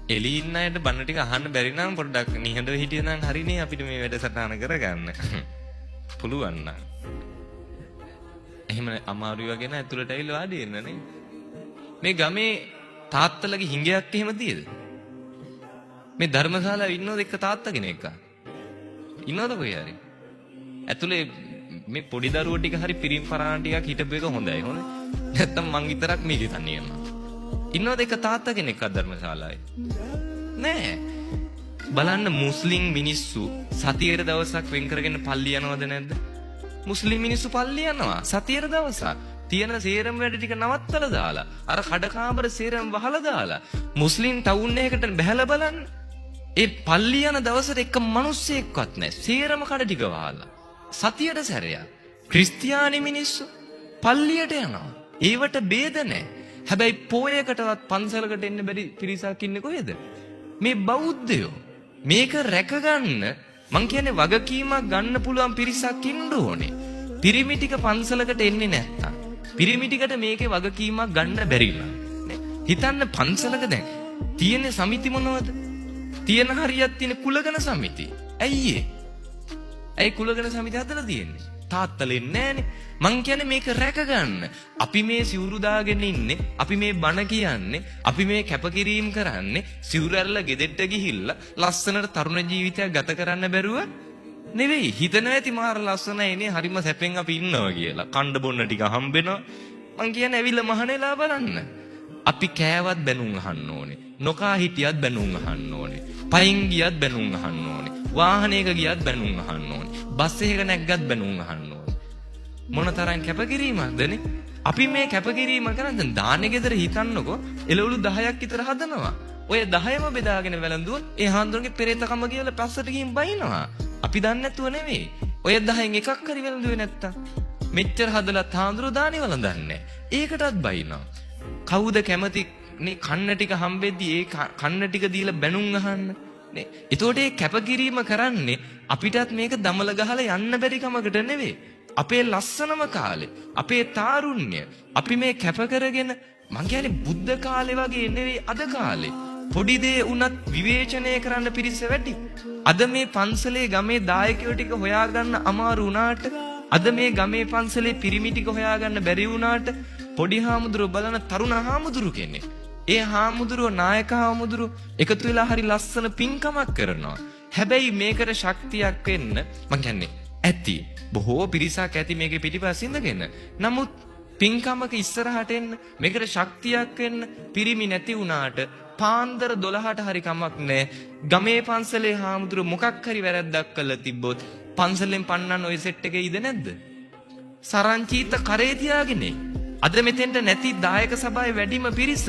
එළි ඉන්න අයට බන්න ටික අහන්න බැරි නම් පොඩ්ඩක් නිහඬව හිටියනම් හරිනේ අපිට මේ වැඩසටහන කරගන්න. පුළුවන් නම්. එහෙම අමාරුයි වගේ නම් ඇතුළට ඇවිල්ලා වාඩි වෙන්න නේ. මේ ගමේ තාත්තලගේ හිඟයක් එහෙම තියෙද? මේ ධර්මශාලාවේ ඉන්නවද එක්ක තාත්තා කෙනෙක්? ඉන්නවද කොහේ හරි? ඇතුලේ මේ පොඩි දරුවෝ ටික හරි පිරිම් පරාණ ටිකක් හිටපු එක හොඳයි. හොඳ. නැත්තම් මං විතරක් මේකේ තනියම. ඉන්නවද එක්ක තාත්තා කෙනෙක් ධර්මශාලාවේ? නෑ. බලන්න මුස්ලිම් මිනිස්සු සතියේ දවසක් වෙන් කරගෙන පල්ලි යනවද නැද්ද? මුස්ලිම් මිනිස්සු පල්ලි යනවා සතියේ දවසක්. තියෙන සේරම වැඩ ටික නවත්තලා දාලා අර කඩකාමර සේරම වහලා දාලා මුස්ලිම් ටවුන් එකකට බහැලා බලන්න. ඒ පල්ලි යන දවසට එක මිනිස්සෙක්වත් නැහැ. සේරම කඩ ටික වහලා. සතියට සැරයක්. ක්‍රිස්තියානි මිනිස්සු පල්ලියට යනවා. ඒවට ભેද නැහැ. හැබැයි පොයකටවත් පන්සලකට එන්න බැරි පිරිසක් ඉන්නේ කොහෙද? මේ බෞද්ධයෝ. මේක රැකගන්න මං කියන්නේ වගකීමක් ගන්න පුළුවන් පිරිසක් ඉන්න ඕනේ. පිරිමි ටික පන්සලකට එන්නේ නැත්තම් පිරිමි ටිකට මේකේ වගකීමක් ගන්න බැරිලා. හිතන්න පන්සලක දැන් තියෙන සමිති මොනවද? තියෙන හරියක් තියෙන කුලගණ සමිති. ඇයි ඒ කුලගණ සමිති හදලා තියෙන්නේ? තාත්තලෙන් නෑනේ. මං කියන්නේ මේක රැකගන්න. අපි මේ සිවුරු දාගෙන ඉන්නේ, අපි මේ බණ කියන්නේ, අපි මේ කැපකිරීම කරන්නේ සිවුරු ඇරලා ගෙදෙට්ට ගිහිල්ලා ලස්සනට තරුණ ජීවිතයක් ගත කරන්න බැරුව නෙවෙයි. හිතනවා ඇති මාර ලස්සනයිනේ, හරිම සැපෙන් අපි ඉන්නවා කියලා. කණ්ඩ බොන්න ටික හම්බෙනවා. මං කියන්නේ ඇවිල්ලා මහණෙලා බලන්න. අපි කෑවත් බැනුම් අහන්න ඕනේ. නොකා හිටියත් බැනුම් අහන්න ඕනේ. පයින් ගියත් බැනුම් අහන්න ඕනේ. වාහනයක ගියත් බැනුම් අහන්න ඕනේ. බස් එකක නැග්ගත් බැනුම් අහන්න ඕනේ. මොන තරම් කැපකිරීමක්දනේ? අපි මේ කැපකිරීම කරන්නේ දානේ ගෙදර හිතන්නකෝ එළවලු 10ක් විතර හදනවා. ඔය 10ම බෙදාගෙන වැළඳුවොත් ඒ හාන්දුරන්ගේ පෙරේතකම කියලා පස්සට ගිහින් බයිනවා. අපි දන්නේ නැතුව නෙවෙයි. ඔය 10න් එකක් හරි වැළඳුවේ නැත්තම් මෙච්චර හදලා හාන්දුර දානේ වළඳන්නේ. ඒකටත් බයිනවා. කවුද කැමති නේ කන්න ටික හම්බෙද්දි ඒ කන්න ටික දීලා බැනුම් අහන්න නේ? එතකොට ඒ කැපකිරීම කරන්නේ අපිටත් මේක දමල ගහලා යන්න බැරි කමකට නෙවෙයි. අපේ ලස්සනම කාලේ, අපේ තාරුණ්‍ය අපි මේ කැප කරගෙන මං කියන්නේ බුද්ධ කාලේ වගේ නෙවෙයි අද කාලේ. පොඩි දේ වුණත් විවේචනය කරන්න පිරිස වැඩි. අද මේ පන්සලේ ගමේ දායකයෝ ටික හොයාගන්න අමාරු වුණාට, අද මේ ගමේ පන්සලේ පිරිමි ටික හොයාගන්න බැරි වුණාට පොඩි හාමුදුරුවෝ බලන තරුණ හාමුදුරුවෝ කෙනෙක්. ඒ හාමුදුරුවෝ නායක හාමුදුරුවෝ එකතු වෙලා හරි ලස්සන පින්කමක් කරනවා. හැබැයි මේකට ශක්තියක් වෙන්න මං කියන්නේ ඇති. බොහෝ පිරිසක් ඇති මේකේ පිටිපස්ස ඉඳගෙන. නමුත් පින්කමක ඉස්සරහට එන්න මේකට ශක්තියක් වෙන්න පිරිමි නැති වුණාට පාන්දර 12ට හරි කමක් නැහැ. ගමේ පන්සලේ හාමුදුරුවෝ මොකක් හරි වැරද්දක් කළා තිබ්බොත් පන්සලෙන් පන්නන්න ওই සෙට් එකේ ඉද නැද්ද? සරංචීත කරේ තියාගෙන. අද මෙතෙන්ට නැති දායක සභාවේ වැඩිම පිරිස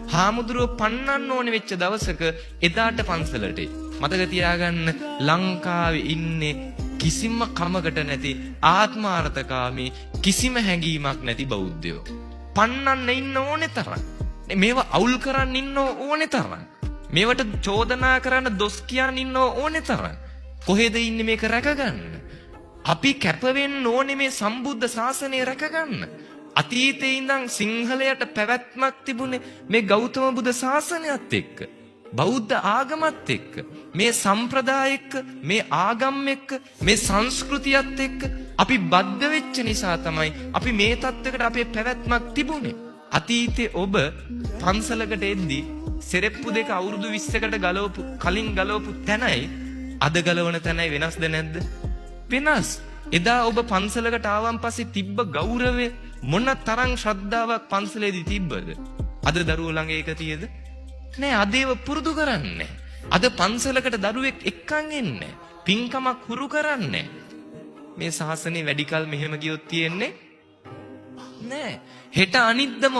හාමුදුරුවෝ පන්නන්න ඕනේ වෙච්ච දවසක එදාට පන්සලට. මතක තියාගන්න ලංකාවේ ඉන්නේ කිසිම කමකට නැති ආත්මාර්ථකාමී කිසිම හැඟීමක් නැති බෞද්ධයෝ. පන්නන්න ඉන්න ඕනේ තරම්. මේවා අවුල් කරන්න ඉන්න ඕනේ තරම්. මේවට චෝදනා කරන්න දොස් කියන්න ඉන්න ඕනේ තරම්. කොහෙද ඉන්නේ මේක රැකගන්න? අපි කැප වෙන්න ඕනේ මේ සම්බුද්ධ ශාසනය රැකගන්න. අතීතේ ඉඳන් සිංහලයට පැවැත්මක් තිබුණේ මේ ගෞතම බුදු ශාසනයත් එක්ක. බෞද්ධ ආගමත් එක්ක, මේ සම්ප්‍රදාය එක්ක, මේ ආගම් එක්ක, මේ සංස්කෘතියත් එක්ක අපි බද්ධ වෙච්ච නිසා තමයි අපි මේ තත්ත්වයකට අපේ පැවැත්මක් තිබුණේ. අතීතේ ඔබ පන්සලකට එද්දී සෙරෙප්පු දෙක අවුරුදු 20කට ගලවපු කලින් ගලවපු තැනයි අද ගලවන තැනයි වෙනස්ද නැද්ද? වෙනස්. එදා ඔබ පන්සලකට ආවන් පස්සේ තිබ්බ ගෞරවය මොන තරම් ශ්‍රද්ධාවක් පන්සලේදී තිබ්බද? අද දරුවෝ ළඟ ඒක තියෙද? නෑ. අද ඒව පුරුදු කරන්නේ. අද පන්සලකට දරුවෙක් එක්කන් එන්නේ. පින්කමක් හුරු කරන්නේ. මේ ශාසනේ වැඩි කල මෙහෙම ගියොත් තියෙන්නේ නෑ. හෙට අනිද්දම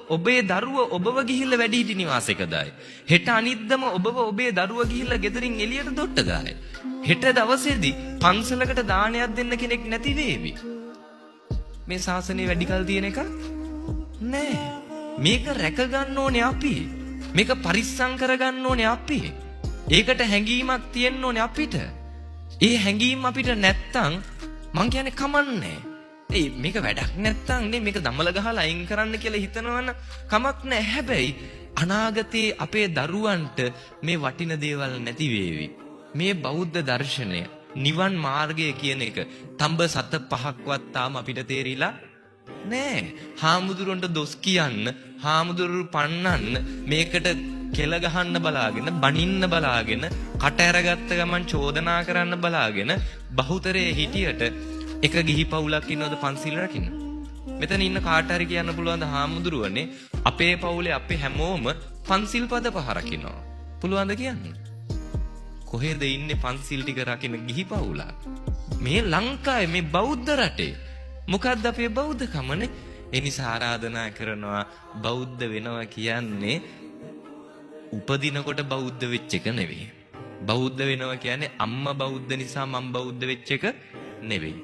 ඔබේ දරුව ඔබව ගිහිල්ලා වැඩිහිටි නිවාසයක දායි. හෙට අනිද්දම ඔබේ දරුව ගිහිල්ලා ගෙදරින් එළියට දොට්ට දායි. හෙට දවසේදී පන්සලකට දානයක් දෙන්න කෙනෙක් නැති වේවි. මේ ශාසනේ වැඩි කල තියෙන එක නෑ. මේක රැක ගන්න ඕනේ අපි. මේක පරිස්සම් කරගන්න ඕනේ අපි. ඒකට හැඟීමක් තියෙන්න ඕනේ අපිට. ඒ හැඟීම අපිට නැත්තම් මං කියන්නේ කමන්නේ. මේක වැඩක් නැත්තම් නේ මේක දමල ගහලා අයින් කරන්න කියලා හිතනවනම් කමක් නැහැ. හැබැයි අනාගතයේ අපේ දරුවන්ට මේ වටින දේවල් නැති වේවි. මේ බෞද්ධ දර්ශනය නිවන් මාර්ගය කියන එක තඹ සත පහක්වත් තාම අපිට තේරිලා නෑ. හාමුදුරුවන්ට දොස් කියන්න, හාමුදුරු පන්නන්න, මේකට කෙල ගහන්න බලාගෙන, බනින්න බලාගෙන, කට ඇරගත්ත ගමන් චෝදනා කරන්න බලාගෙන බහුතරයේ හිටියට එක ගිහි පවුලක් ඉන්නවද පන්සිල් රකින්න? මෙතන ඉන්න කාට හරි කියන්න පුළුවන් ද හාමුදුරුවනේ අපේ පවුලේ අපි හැමෝම පන්සිල් පද පහ රකින්නවා. පුළුවන්ද කියන්න? කොහෙද ඉන්නේ පන්සිල් ටික රකින්න ගිහි පවුලක්? මේ ලංකාවේ මේ බෞද්ධ රටේ. මොකද්ද අපේ බෞද්ධකමනේ? ඒ නිසා ආරාධනා කරනවා බෞද්ධ වෙනවා කියන්නේ උපදිනකොට බෞද්ධ වෙච්ච එක නෙවෙයි. බෞද්ධ වෙනවා කියන්නේ අම්මා බෞද්ධ නිසා මම බෞද්ධ වෙච්ච එක නෙවෙයි.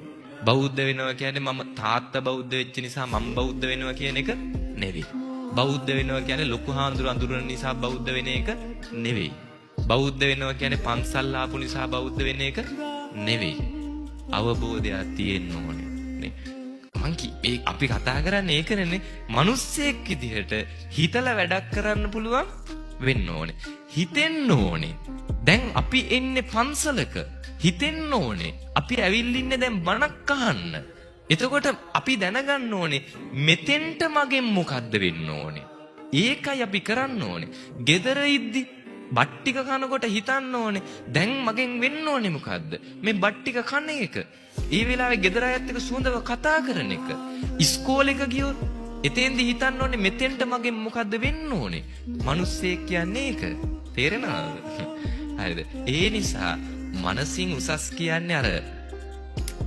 බෞද්ධ වෙනවා කියන්නේ මම තාත්තා බෞද්ධ වෙච්ච නිසා මම බෞද්ධ වෙනවා කියන එක නෙවෙයි. බෞද්ධ වෙනවා කියන්නේ ලොකු හාමුදුරු අඳුරන නිසා බෞද්ධ වෙන එක නෙවෙයි. බෞද්ධ වෙනවා කියන්නේ පන්සල් ආපු නිසා බෞද්ධ වෙන එක නෙවෙයි. අවබෝධයක් තියෙන්න ඕනේ නේ. අපි කතා කරන්නේ ඒකනේ. මිනිස්සෙක් විදිහට හිතලා වැඩක් කරන්න පුළුවන් වෙන්න ඕනේ. හිතෙන්න ඕනේ. දැන් අපි එන්නේ පන්සලක. හිතෙන්න ඕනේ. අපි ඇවිල්ලා ඉන්නේ දැන් බණක් අහන්න. එතකොට අපි දැනගන්න ඕනේ මෙතෙන්ට මගෙන් මොකද්ද වෙන්න ඕනේ. ඒකයි අපි කරන්න ඕනේ. gedara iddi බට්ටික කනකොට හිතන්න ඕනේ දැන් මගෙන් වෙන්න ඕනේ මොකද්ද? මේ බට්ටික කන එක. ඒ වෙලාවේ gedara අයත් එක්ක සුවඳව කතා කරන එක. ඉස්කෝලේක ගියොත් එතෙන්දි හිතන්න ඕනේ මෙතෙන්ට මගෙන් මොකද්ද වෙන්න ඕනේ. මිනිස්සෙක් කියන්නේ ඒක. තේරෙනවද? හරිද? ඒ නිසා මනසින් උසස් කියන්නේ අර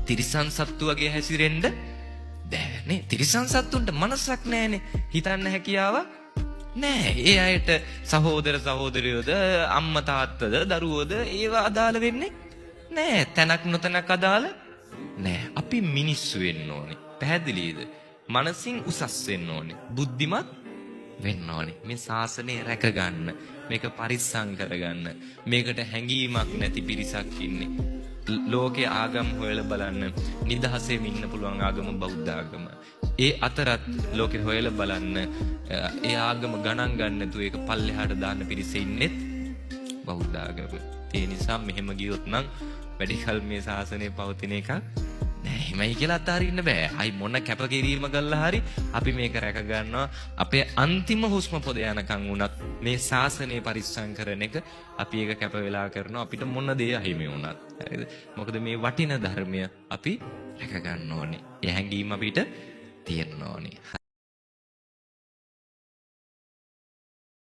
තිරිසන් සත්තු වගේ හැසිරෙන්න බෑනේ. තිරිසන් සත්තුන්ට මනසක් නැහැනේ. හිතන්න හැකියාවක් නෑ. ඒ අයට සහෝදර සහෝදරියෝද අම්මා තාත්තද දරුවෝද ඒවා අදාළ වෙන්නේ නෑ. තැනක් නොතැනක් අදාළ නෑ. අපි මිනිස්සු වෙන්න ඕනේ. පැහැදිලිද? මනසින් උසස් වෙන්න ඕනේ. බුද්ධිමත් වෙන්න ඕනේ. මේ ශාසනය රැක ගන්න. මේක පරිස්සම් කරගන්න. මේකට හැඟීමක් නැති පිරිසක් ඉන්නේ. ලෝකේ ආගම් හොයලා බලන්න. නිදහසෙම ඉන්න පුළුවන් ආගම බෞද්ධ ආගම. ඒ අතරත් ලෝකේ හොයලා බලන්න ඒ ආගම ගණන් ගන්න නැතුව ඒක පල්ලෙහාට දාන්න පිරිස ඉන්නෙත් බෞද්ධ ආගම. ඒ නිසා මෙහෙම ගියොත් නම් වැඩි කල මේ ශාසනය පවතින එකක් නෑ. එහෙමයි කියලා අතාරින්න බෑ. අයි මොන කැපකිරීම කළා හරි අපි මේක රැක ගන්නවා. අපේ අන්තිම හුස්ම පොද යනකම් වුණත් මේ ශාසනය පරිස්සම් කරන එක අපි ඒක කැප වෙලා කරනවා. අපිට මොන දේ අහිමි වුණත්. හරිද? මොකද මේ වටින ධර්මය අපි රැක ගන්න ඕනේ. ඒ හැඟීම අපිට තියෙන්න ඕනේ.